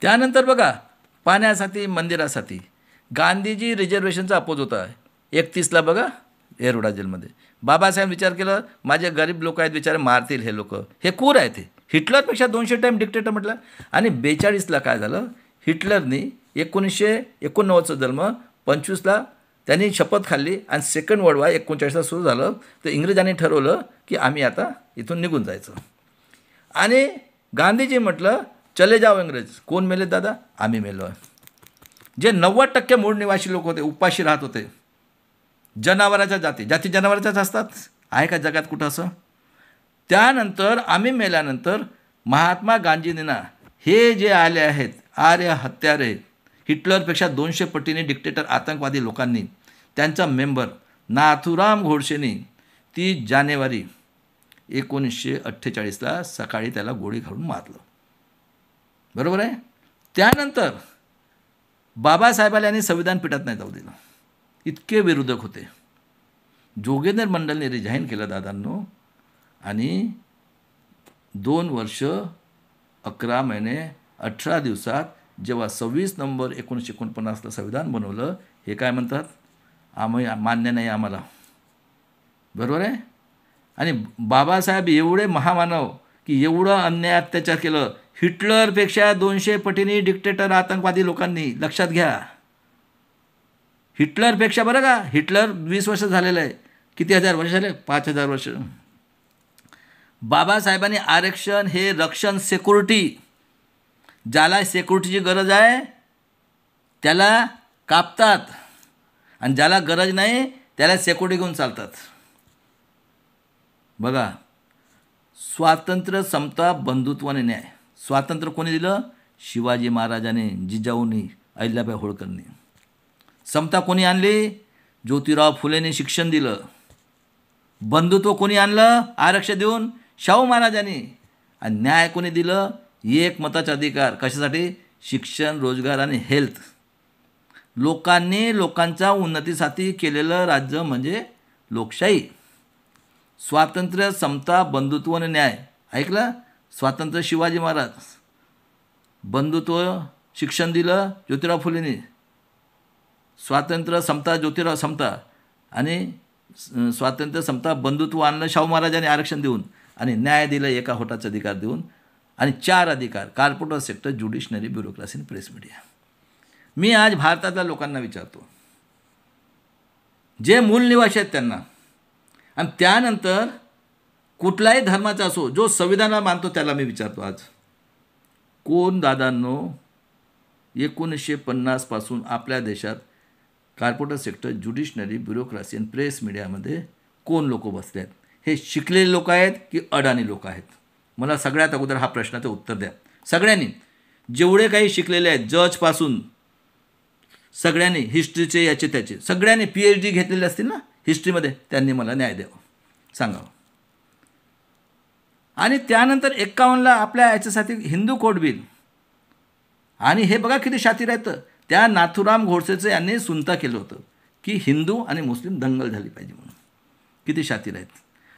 त्यानंतर बघा पाण्यासाठी मंदिरासाठी गांधीजी रिझर्वेशनचा अपोज होता 31ला बघा येरवडा जेलमध्ये. बाबासाहेब विचार केला माझे गरीब लोक आहेत बिचारे मारतील हे लोक, हे क्रूर आहेत, हे हिटलरपेक्षा 200 टाईम डिक्टेटर म्हटलं. आणि 42ला काय झालं, हिटलरनी 1989चा जन्म 25ला त्यांनी शपथ खाल्ली आणि सेकंड वर्ल्ड वॉर 39ला सुरू झालं. तर इंग्रजांनी ठरवलं की आम्ही आता इथून निघून जायचं. आणि गांधीजी म्हटलं चले जाओ इंग्रज. कोण मेले दादा? आम्ही मेलो आहे. जे 90% मूळ निवासी लोक होते उपाशी राहत होते, जनावराच्या जाती जनावराच्याच असतात, आहे का जगात कुठं असं? त्यानंतर आम्ही मेल्यानंतर महात्मा गांधींना हे जे आले आहेत आर्य हत्यारे, हिटलरपेक्षा 200 पटीने डिक्टेटर आतंकवादी लोकांनी त्यांचा मेंबर नाथूराम गोडसेनी 30 जानेवारी 1948ला सकाळी त्याला गोळी घालून मारलं. बरोबर आहे. त्यानंतर बाबासाहेबांनी यांनी संविधान पीठात नाही जाऊ दिलं, इतके विरोधक होते. जोगेंद्र मंडलने रिझाईन केलं दादांनो, आणि 2 वर्ष 11 महिने 18 दिवसात जेव्हा 26 नोव्हेंबर 1949ला संविधान बनवलं, हे काय म्हणतात, आम्ही मान्य नाही आम्हाला. बरोबर आहे. आणि बाबासाहेब एवढे महामानव की एवढं अन्याय अत्याचार केलं हिटलरपेक्षा 200 पटीने डिक्टेटर आतंकवादी लोकांनी. लक्षात घ्या, हिटलरपेक्षा. बरं का, हिटलर 20 वर्ष झालेलं आहे, किती हजार वर्ष झाले? 5000 वर्ष. बाबासाहेबांनी आरक्षण हे रक्षण, सिक्युरिटी, ज्याला सिक्युरिटीची गरज आहे त्याला कापतात आणि ज्याला गरज नाही त्याला सिक्युरिटी घेऊन चालतात. बघा, स्वातंत्र्य, समता, बंधुत्व आणि न्याय. स्वातंत्र्य कोणी दिलं? शिवाजी महाराजांनी, जिजाऊंनी, अहिल्याबाई होळकरनी. समता कोणी आणली? ज्योतिराव फुलेंनी शिक्षण दिलं. बंधुत्व कोणी आणलं? आरक्षण देऊन शाहू महाराजांनी. आणि न्याय कोणी दिलं? एक मताचा अधिकार. कशासाठी? शिक्षण, रोजगार आणि हेल्थ. लोकांनी लोकांच्या उन्नतीसाठी केलेलं राज्य म्हणजे लोकशाही. स्वातंत्र्य, समता, बंधुत्व आणि न्याय. ऐकलं? स्वातंत्र्य शिवाजी महाराज, बंधुत्व शिक्षण दिलं ज्योतिराव फुलेंनी, स्वातंत्र्य, समता, ज्योतिराव समता, आणि स्वातंत्र्य, समता, बंधुत्व आणलं शाहू महाराजांनी आरक्षण देऊन, आणि न्याय दिलं एका होटाचा अधिकार देऊन, आणि 4 अधिकार corporate sector, judiciary, bureaucracy, press media. मी आज भारतातल्या लोकांना विचारतो, जे मूल निवासी आहेत त्यांना, आणि त्यानंतर कुठलाही धर्माचा असो जो संविधानाला मानतो त्याला मी विचारतो आज, कोण दादांनो 1950 पासून आपल्या देशात कॉर्पोरेट सेक्टर, ज्युडिशनरी, ब्युरोक्रेसी आणि प्रेस मीडियामध्ये कोण लोक बसले आहेत? हे शिकलेले लोक आहेत की अडाणी लोक आहेत? मला सगळ्यात अगोदर हा प्रश्नाचं उत्तर द्या. सगळ्यांनी, जेवढे काही शिकलेले आहेत जजपासून, सगळ्यांनी, हिस्ट्रीचे याचे त्याचे, सगळ्यांनी PhD घेतलेले असतील ना हिस्ट्रीमध्ये, त्यांनी मला न्याय द्यावा, सांगावं. आणि त्यानंतर 51ला आपल्या याच्यासाठी हिंदू कोड बिल, आणि हे बघा किती शातीर आहेत. त्या नाथूराम गोडसेचं यांनी सुनता केलं होतं की हिंदू आणि मुस्लिम दंगल झाली पाहिजे म्हणून. किती शातीर आहेत.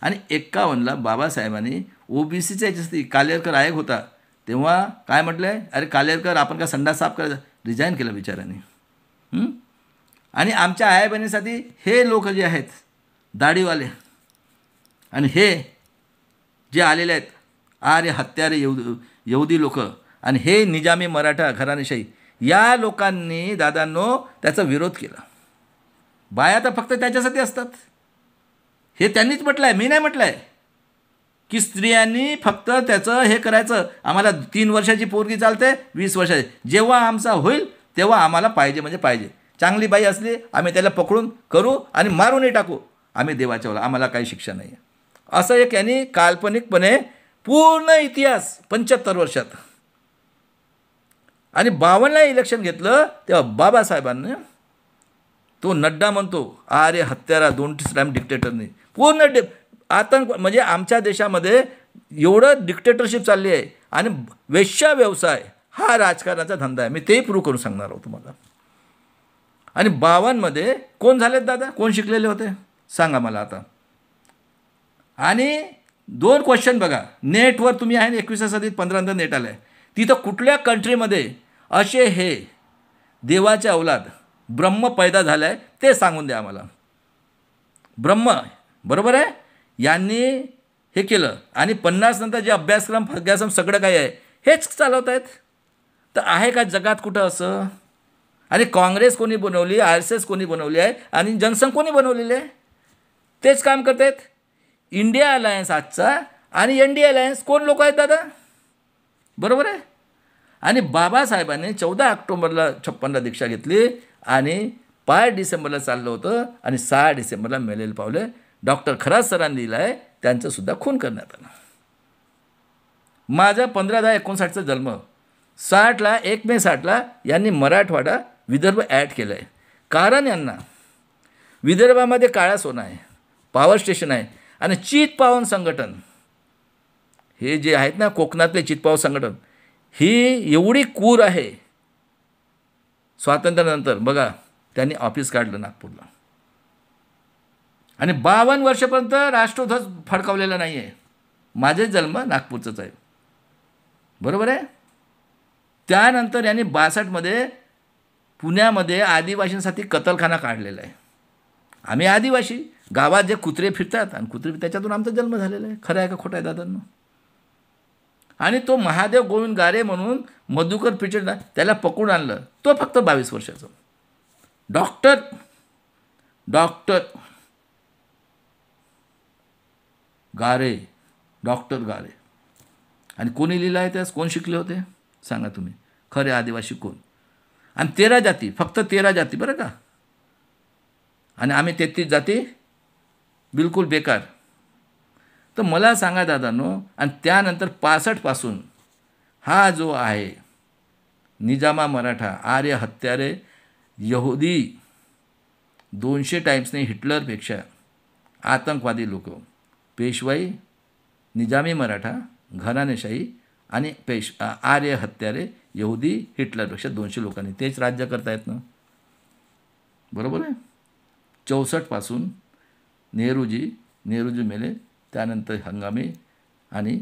आणि 51ला बाबासाहेबांनी OBCच्या याच्यासाठी कालेरकर आयोग होता तेव्हा काय म्हटलं आहे, अरे कालेरकर आपण का संडास साफ करायचा, रिझाईन केलं बिचाऱ्यांनी. आणि आमच्या आया बहिणीसाठी हे लोक जे आहेत दाढीवाले आणि हे जे आलेले आहेत आर्य हत्यारे यहुदी लोक, आणि हे निजामी मराठा घराणेशाही, या लोकांनी दादांनो त्याचा विरोध केला. बाया तर फक्त त्याच्यासाठी असतात, हे त्यांनीच म्हटलं आहे, मी नाही म्हटलं आहे, की स्त्रियांनी फक्त त्याचं हे करायचं. आम्हाला 3 वर्षाची पोरगी चालते, 20 वर्षाची, जेव्हा आमचा होईल तेव्हा आम्हाला पाहिजे म्हणजे पाहिजे. चांगली बाई असली आम्ही त्याला पकडून करू आणि मारूनही टाकू, आम्ही देवाच्या वाला, आम्हाला काही शिक्षा नाही. असं एक यांनी काल्पनिकपणे पूर्ण इतिहास 75 वर्षात. आणि 52ला इलेक्शन घेतलं तेव्हा बाबासाहेबांनी, तो नड्डा म्हणतो आर्य हत्यारा 2 टाइम डिक्टेटरनी पूर्ण आतंक, म्हणजे आमच्या देशामध्ये एवढं डिक्टेटरशिप चालली आहे आणि वेश्या व्यवसाय हा राजकारणाचा धंदा आहे. मी तेही प्रूव्ह करून सांगणार आहोत तुम्हाला. आणि 52मध्ये कोण झालेत दादा, कोण शिकलेले होते सांगा मला आता. आणि 2 क्वेश्चन बघा, नेटवर तुम्ही आहे 21व्या सदीत 15 नेट आलं आहे, तिथं कुठल्या कंट्रीमध्ये असे हे देवाच्या अवलाद ब्रह्म पैदा झालं आहे ते सांगून द्या आम्हाला. ब्रह्म बरोबर आहे, यांनी हे केलं आणि 50 नंतर जे अभ्यासक्रम सगळं काही आहे हेच चालवत आहेत. तर आहे का जगात कुठं असं? आणि काँग्रेस कोणी बनवली, RSS कोणी बनवली आहे आणि जनसंघ कोणी बनवलेले आहे? तेच काम करत आहेत. इंडिया अलायन्स आजचा आणि NDA अलायन्स कोण लोक आहेत दादा? बरोबर आहे. आणि बाबासाहेबांनी 14 ऑक्टोबरला 56ला दीक्षा घेतली आणि 5 डिसेंबरला चाललं होतं आणि 6 डिसेंबरला मेलेले पावले. डॉक्टर खरात सरांनी लिहिलं आहे त्यांचंसुद्धा खून करण्यात आलं. माझा 15/10/59चा जन्म. 60ला 1 मे 60ला यांनी मराठवाडा विदर्भ ॲड केलं आहे. कारण यांना विदर्भामध्ये काळा सोना आहे, पॉवर स्टेशन आहे आणि चितपावन संघटन हे जे आहेत ना कोकणातले चितपावन संघटन ही एवढी क्रूर आहे. स्वातंत्र्यानंतर बघा त्यांनी ऑफिस काढलं नागपूरला आणि 52 वर्षापर्यंत राष्ट्रध्वज फडकावलेला नाही आहे. माझे जन्म नागपूरचाच आहे. बरोबर आहे. त्यानंतर यांनी 62मध्ये पुण्यामध्ये आदिवासींसाठी कतलखाना काढलेला आहे. आम्ही आदिवासी गावात जे कुत्रे फिरतात आणि कुत्रे त्याच्यातून आमचा जन्म झालेला आहे. खरं आहे का खोटं आहे दादांनो? आणि तो महादेव गोविंद गारे म्हणून मधुकर पिचड त्याला पकडून आणलं. तो फक्त 22 वर्षाचा डॉक्टर गारे, डॉक्टर गारे. आणि कोणी लिहिलं आहे त्यास? कोण शिकले होते सांगा तुम्ही? खरे आदिवासी कोण? आणि 13 जाती, फक्त 13 जाती बरं का. आणि आम्ही 33 जाती बिलकुल बेकार. तर मला सांगा दादांनो, आणि त्यानंतर 65 पासून हा जो आहे निजामा मराठा, आर्य हत्यारे, यहुदी 200 टाईम्सने हिटलरपेक्षा आतंकवादी लोक, पेशवाई, निजामी मराठा, घराणेशाही आणि आर्य हत्यारे, यहुदी, हिटलरपेक्षा 200 लोकांनी तेच राज्य करतायत ना. बरोबर आहे. 64 पासून नेहरूजी मेले. त्यानंतर हंगामी आणि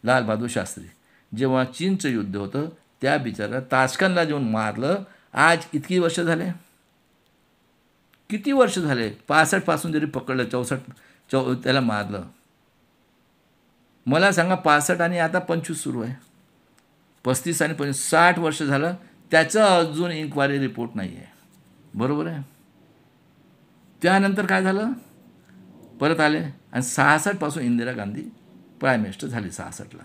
लाल बहादूर शास्त्री. जेव्हा चीनचं युद्ध होतं त्या बिचारा ताशकंदला जेव्हा मारलं. आज इतकी वर्ष झाले, किती वर्ष झाले? 65 पासून जरी पकडलं 64 त्याला मारलं. मला सांगा 65 आणि आता 25 सुरू आहे. 35 आणि 25 60 वर्ष झालं. त्याचं अजून इन्क्वायरी रिपोर्ट नाही आहे. बरोबर आहे. त्यानंतर काय झालं? परत आले आणि 66 पासून इंदिरा गांधी प्राईम मिनिस्टर झाली. 66ला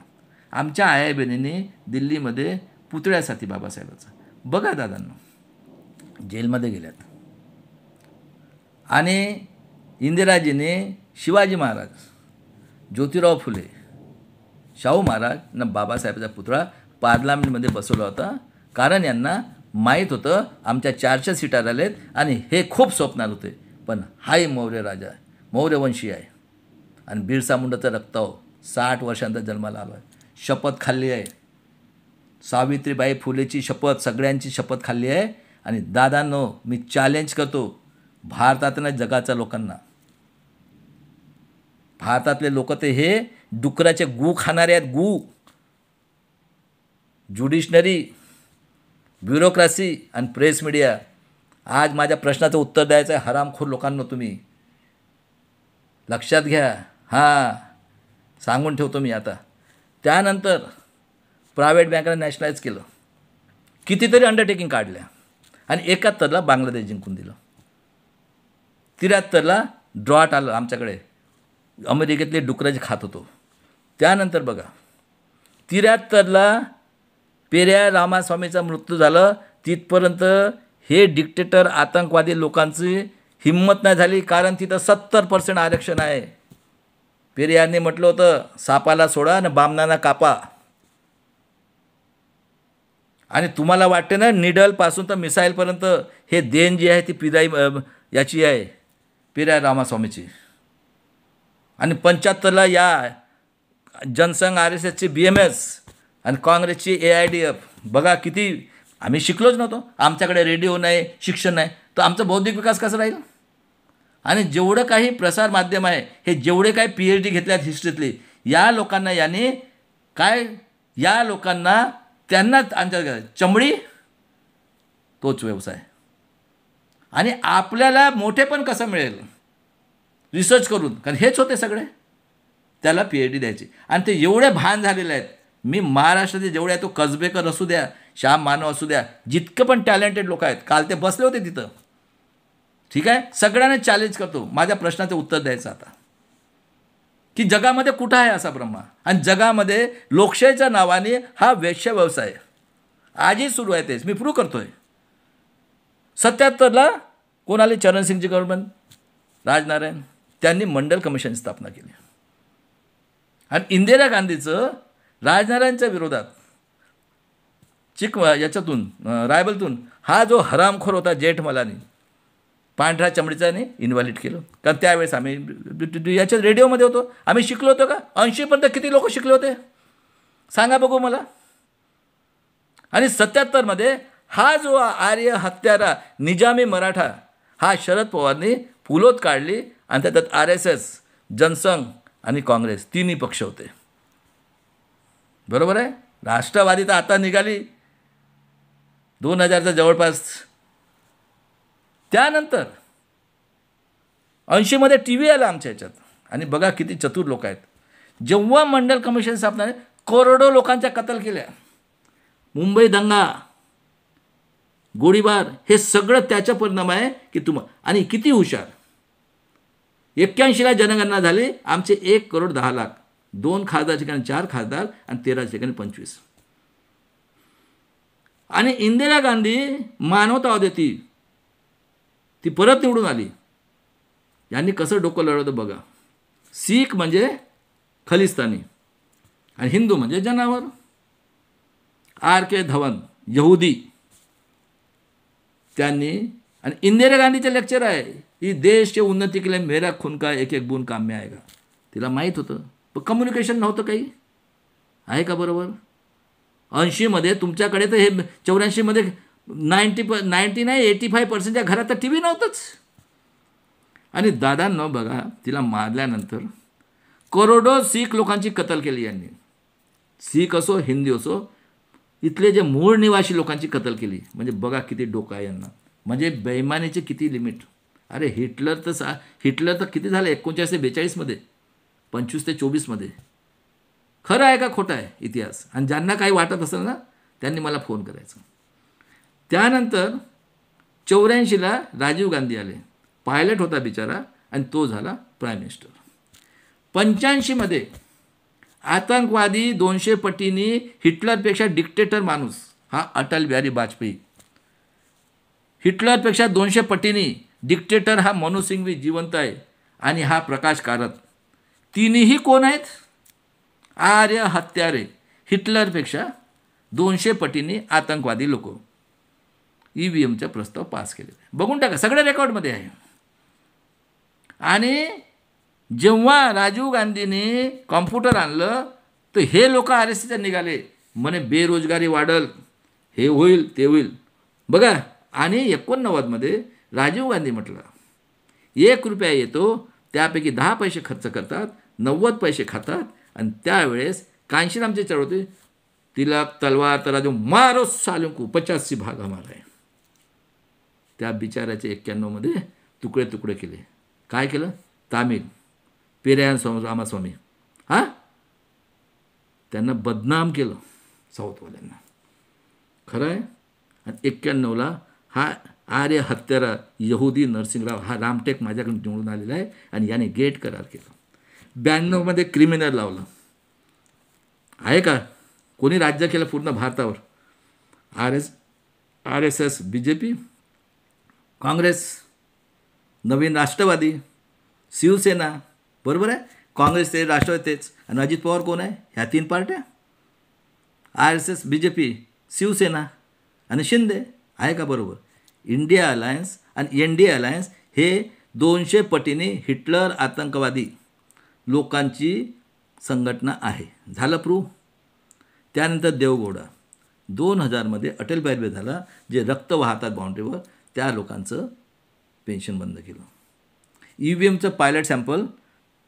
आमच्या आया बहिणींनी दिल्लीमध्ये पुतळ्यासाठी बाबासाहेबाचा बघा दादांनो जेलमध्ये गेल्यात. आणि इंदिराजीने शिवाजी महाराज, ज्योतिराव फुले, शाहू महाराज ना बाबासाहेबाचा पुतळा पार्लमेंटमध्ये बसवला होता. कारण यांना माहीत होतं आमच्या 400 सीटा आलेत आणि हे खूप स्वप्नात होते. पण हाही मौर्य राजा आहे, मौर्यवंशी आहे आणि बिरसा मुंडाचा रक्ताव 60 वर्षांचा जन्माला आला आहे. शपथ खाल्ली आहे, सावित्रीबाई फुलेची शपथ, सगळ्यांची शपथ खाल्ली आहे. आणि दादांनो मी चॅलेंज करतो भारतातल्या जगाच्या लोकांना, भारतातले लोक ते हे डुकराचे गू खाणारे आहेत. गू. ज्युडिशनरी, ब्युरोक्रेसी आणि प्रेस मीडिया. आज माझ्या प्रश्नाचं उत्तर द्यायचं आहे हरामखोर लोकांना. तुम्ही लक्षात घ्या. हां, सांगून ठेवतो मी आता. त्यानंतर प्रायव्हेट बँकांना नॅशनलाइज केलं, कितीतरी अंडरटेकिंग काढल्या आणि 71ला बांगलादेश जिंकून दिलं. 73ला ड्रॉट आलं आमच्याकडे, अमेरिकेतले डुकराचे खात होतो. त्यानंतर बघा 73ला पेरियार रामास्वामीचा मृत्यू झालं. तिथपर्यंत हे डिक्टेटर आतंकवादी लोकांची हिंमत नाही झाली. कारण तिथं 70% आरक्षण आहे. पेरियारने म्हटलं होतं सापाला सोडा आणि बामणांना कापा. आणि तुम्हाला वाटते ना निडलपासून तर मिसाईलपर्यंत हे देण जी आहे ती पिराई याची आहे, पेरियार रामास्वामीची. आणि 75ला या जनसंघ, RSSची BMS आणि काँग्रेसची AIDF. बघा किती आम्ही शिकलोच नव्हतो. आमच्याकडे रेडिओ नाही, शिक्षण नाही, तर आमचा बौद्धिक विकास कसा राहील? आणि जेवढं काही प्रसार माध्यम आहे, हे जेवढे काही PhD घेतल्यात हिस्ट्रीतले, या लोकांना याने काय, या लोकांना त्यांना आमच्या चमडी तोच व्यवसाय. आणि आपल्याला मोठेपण कसं मिळेल रिसर्च करून, कारण हेच होते सगळे, त्याला PhD द्यायची. आणि ते एवढे भान झालेले आहेत. मी महाराष्ट्राचे जेवढे आहे, तो कसबेकर असू द्या, श्याम मानव असू द्या, जितकं पण टॅलेंटेड लोक आहेत, काल ते बसले होते तिथं, ठीक आहे, सगळ्यांना चॅलेंज करतो माझ्या प्रश्नाचं उत्तर द्यायचं आता, की जगामध्ये कुठं आहे असा ब्रह्मा. आणि जगामध्ये लोकशाहीच्या नावाने हा वेश्या व्यवसाय आजही सुरू आहे. तेच मी प्रूव्ह करतोय. 77ला कोण आले? चरणसिंगची गव्हर्नमेंट, राजनारायण, त्यांनी मंडल कमिशन स्थापना केली. आणि इंदिरा गांधीचं राजनारायणच्या विरोधात याच्यातून रायबलतून हा जो हरामखोर होता जेठमलानी, पांढऱ्या चमडीचाने इन्व्हॅलिड केलं. कारण त्यावेळेस आम्ही याच्या रेडिओमध्ये होतो, आम्ही शिकलो होतो का? 80% किती लोक शिकले होते सांगा बघू मला. आणि 77मध्ये हा जो आर्य हत्यारा निजामी मराठा हा शरद पवारनी फुलोत काढली. आणि त्याच्यात RSS, जनसंघ आणि काँग्रेस तिन्ही पक्ष होते. बरोबर आहे. राष्ट्रवादी तर आता निघाली 2000च्या जवळपास. त्यानंतर 80मध्ये TV आला आमच्या ह्याच्यात. आणि बघा किती चतुर लोक आहेत. जेव्हा मंडल कमिशन स्थापना करोडो लोकांच्या कत्ल केल्या, मुंबई दंगा, गोळीबार, हे सगळं त्याचा परिणाम आहे की आणि किती हुशार. 81ला जनगणना झाली. आमचे 1,10,00,000, 2 खासदार ठिकाणी 4 खासदार आणि 13 ठिकाणी 25. आणि इंदिरा गांधी मानवतावादी ती परत निवडून आली. यांनी कसं डोकं लढवतं बघा. सीख म्हणजे खलिस्तानी आणि हिंदू म्हणजे जनावर. RK धवन यहुदी त्यांनी. आणि इंदिरा गांधीचे लेक्चर आहे की देश के उन्नती के लिए मेरा खून का एक एक बूंद काम में आएगा. तिला माहीत होतं, पण कम्युनिकेशन नव्हतं काही. आहे का बरोबर? 80मध्ये तुमच्याकडे तर हे 84मध्ये 90 नाही 85%च्या घरात तर TV नव्हतंच. आणि दादांनो बघा, तिला मारल्यानंतर करोडो सीख लोकांची कत्ल केली यांनी. सीख असो हिंदी असो, इथले जे मूळ निवासी लोकांची कत्ल केली. म्हणजे बघा किती डोकं आहे यांना. म्हणजे बेईमानीचे किती लिमिट. अरे हिटलर तर किती झालं 39 ते 42मध्ये, 25 ते 24मध्ये. खरं आहे का खोटं आहे इतिहास? आणि ज्यांना काही वाटत असेल ना त्यांनी मला फोन करायचं. त्यानंतर 84ला राजीव गांधी आले. पायलट होता बिचारा आणि तो झाला प्राईम मिनिस्टर. 85मध्ये आतंकवादी 200 पटींनी हिटलरपेक्षा डिक्टेटर माणूस हा अटल बिहारी वाजपेयी. हिटलरपेक्षा 200 पटींनी डिक्टेटर हा मनोज सिंघवी जिवंत आहे. आणि हा प्रकाश कारत. तिन्ही कोण आहेत? आर्य हत्यारे. हिटलरपेक्षा 200 पटींनी आतंकवादी लोक. EVMचा प्रस्ताव पास केलेला आहे. बघून टाका, सगळ्या रेकॉर्डमध्ये आहे. आणि जेव्हा राजीव गांधींनी कॉम्प्युटर आणलं तर हे लोक RSSच्या निघाले. म्हणे बेरोजगारी वाढल, हे होईल ते होईल. बघा. आणि 89मध्ये राजीव गांधी म्हटलं ₹1 येतो, त्यापैकी 10 पैसे खर्च करतात, 90 पैसे खातात. आणि त्यावेळेस कांशीरामची चढ होती, तिला तलवार तराजू मारो सालों को 85 भाग हमारा है. त्या बिचाराचे 91मध्ये तुकडे तुकडे केले. काय केलं? तामिळ पेरियार रामास्वामी त्यांना बदनाम केलं साऊथवाल्यांना. खरं आहे. आणि 91ला हा आर्य हत्यारा यहुदी नरसिंगराव हा रामटेक माझ्याकडे निवडून आलेला आहे. आणि याने गेट करार केला. 92मध्ये क्रिमिनल लावलं. आहे का? कोणी राज्य केलं पूर्ण भारतावर? RSS, BJP, काँग्रेस, नवीन राष्ट्रवादी, शिवसेना. बरोबर आहे. काँग्रेस ते राष्ट्रवादी तेच. आणि अजित पवार कोण आहे? ह्या 3 पार्ट्या RSS, BJP, शिवसेना आणि शिंदे. आहे का बरोबर? इंडिया अलायन्स आणि NDA अलायन्स हे 200 पटीने हिटलर आतंकवादी लोकांची संघटना आहे. झालं प्रूव्ह. त्यानंतर देवगौडा 2000मध्ये अटल बिहारी झाला. जे रक्त वाहतात बाउंड्रीवर त्या लोकांचं पेन्शन बंद केलं. EVMचं पायलट सॅम्पल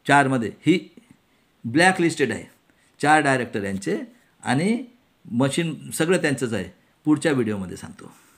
4मध्ये ही ब्लॅक लिस्टेड आहे. 4 डायरेक्टर यांचे. आणि मशीन सगळं त्यांचंच आहे. पुढच्या व्हिडिओमध्ये सांगतो.